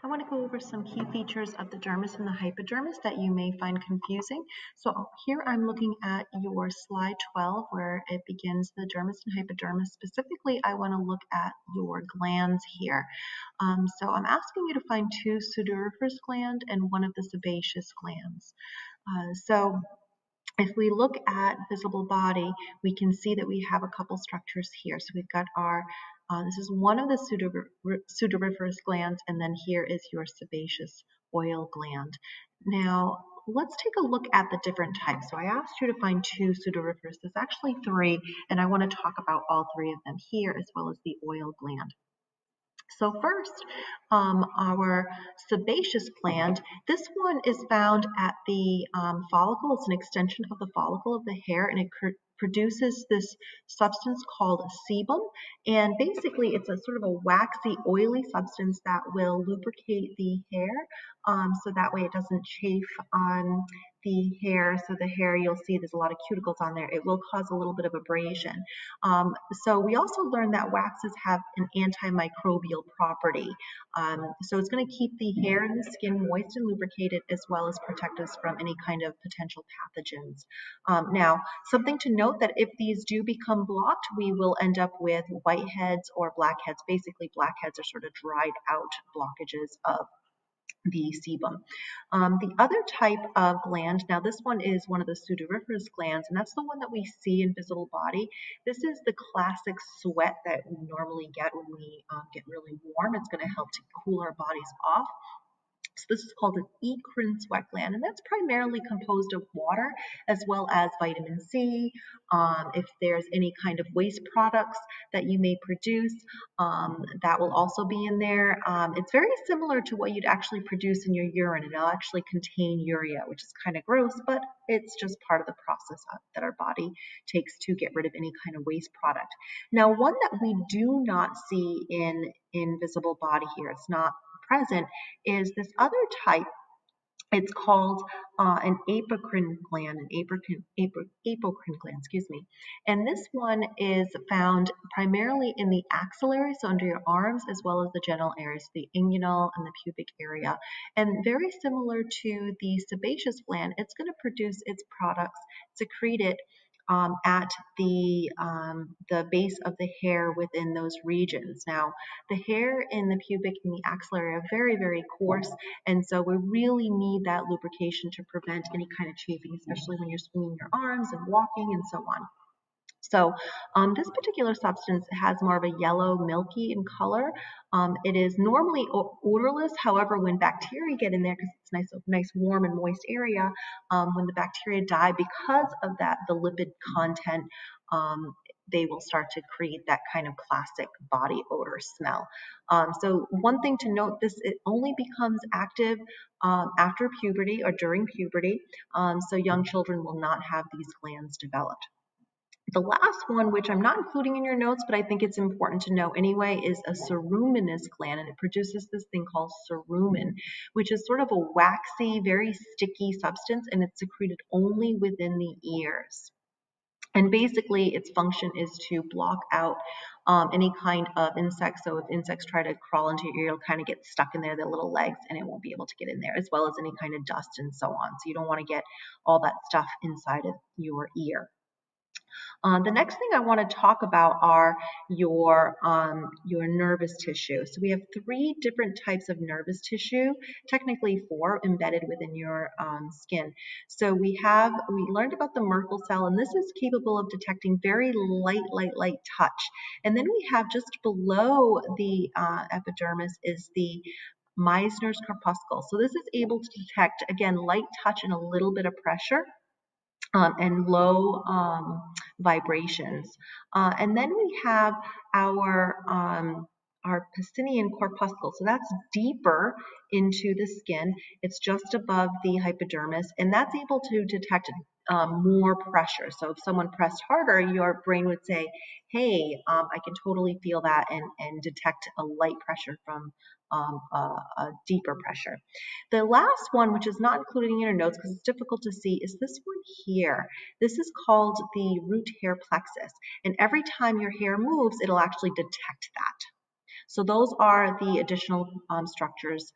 I want to go over some key features of the dermis and the hypodermis that you may find confusing. So here I'm looking at your slide 12 where it begins the dermis and hypodermis. Specifically, I want to look at your glands here. So I'm asking you to find two sudoriferous glands and one of the sebaceous glands. So if we look at visible body, we can see that we have a couple structures here. So we've got our, this is one of the sudoriferous glands, and then here is your sebaceous oil gland. Now, let's take a look at the different types. So I asked you to find two sudoriferous. There's actually three, and I want to talk about all three of them here, as well as the oil gland. So first, our sebaceous gland, this one is found at the follicle. It's an extension of the follicle of the hair, and it produces this substance called sebum. And basically, it's a sort of a waxy, oily substance that will lubricate the hair, so that way it doesn't chafe on the hair. So the hair, you'll see there's a lot of cuticles on there. It will cause a little bit of abrasion. So we also learned that waxes have an antimicrobial property. So it's going to keep the hair and the skin moist and lubricated, as well as protect us from any kind of potential pathogens. Now, something to note that if these do become blocked, we will end up with whiteheads or blackheads. Basically, blackheads are sort of dried out blockages of the sebum. The other type of gland, now this one is one of the sudoriferous glands, and that's the one that we see in visible body. This is the classic sweat that we normally get when we get really warm. It's going to help to cool our bodies off. So this is called an Eccrine sweat gland, and that's primarily composed of water as well as vitamin C. If there's any kind of waste products that you may produce, that will also be in there. It's very similar to what you'd actually produce in your urine. It'll actually contain urea, which is kind of gross, but it's just part of the process that our body takes to get rid of any kind of waste product. Now, one that we do not see in visible body here, it's not present, is this other type. It's called an apocrine gland, apocrine gland, excuse me. And this one is found primarily in the axillary, so under your arms, as well as the genital areas, the inguinal and the pubic area. And very similar to the sebaceous gland, it's going to produce its products, secrete it at the base of the hair within those regions. Now, the hair in the pubic and the axillary are very, very coarse, and so we really need that lubrication to prevent any kind of chafing, especially when you're swinging your arms and walking and so on. So this particular substance has more of a yellow, milky in color. It is normally odorless. However, when bacteria get in there, because it's nice, warm and moist area, when the bacteria die, because of that, the lipid content, they will start to create that kind of classic body odor smell. So one thing to note, it only becomes active after puberty or during puberty. So young children will not have these glands developed. The last one, which I'm not including in your notes, but I think it's important to know anyway, is a ceruminous gland, and it produces this thing called cerumen, which is sort of a waxy, very sticky substance, and it's secreted only within the ears. And basically, its function is to block out any kind of insects. So if insects try to crawl into your ear, it'll kind of get stuck in there, their little legs, and it won't be able to get in there, as well as any kind of dust and so on. So you don't want to get all that stuff inside of your ear. The next thing I want to talk about are your nervous tissue. So we have three different types of nervous tissue, technically four, embedded within your skin. So we learned about the Merkel cell, and this is capable of detecting very light touch. And then we have just below the epidermis is the Meissner's corpuscle. So this is able to detect, again, light touch and a little bit of pressure. And low vibrations. And then we have our Pacinian corpuscle. So that's deeper into the skin. It's just above the hypodermis, and that's able to detect more pressure. So if someone pressed harder, your brain would say, hey, I can totally feel that, and detect a light pressure from a deeper pressure. The last one, which is not included in your notes because it's difficult to see, is this one here. This is called the root hair plexus. And every time your hair moves, it'll actually detect that. So those are the additional structures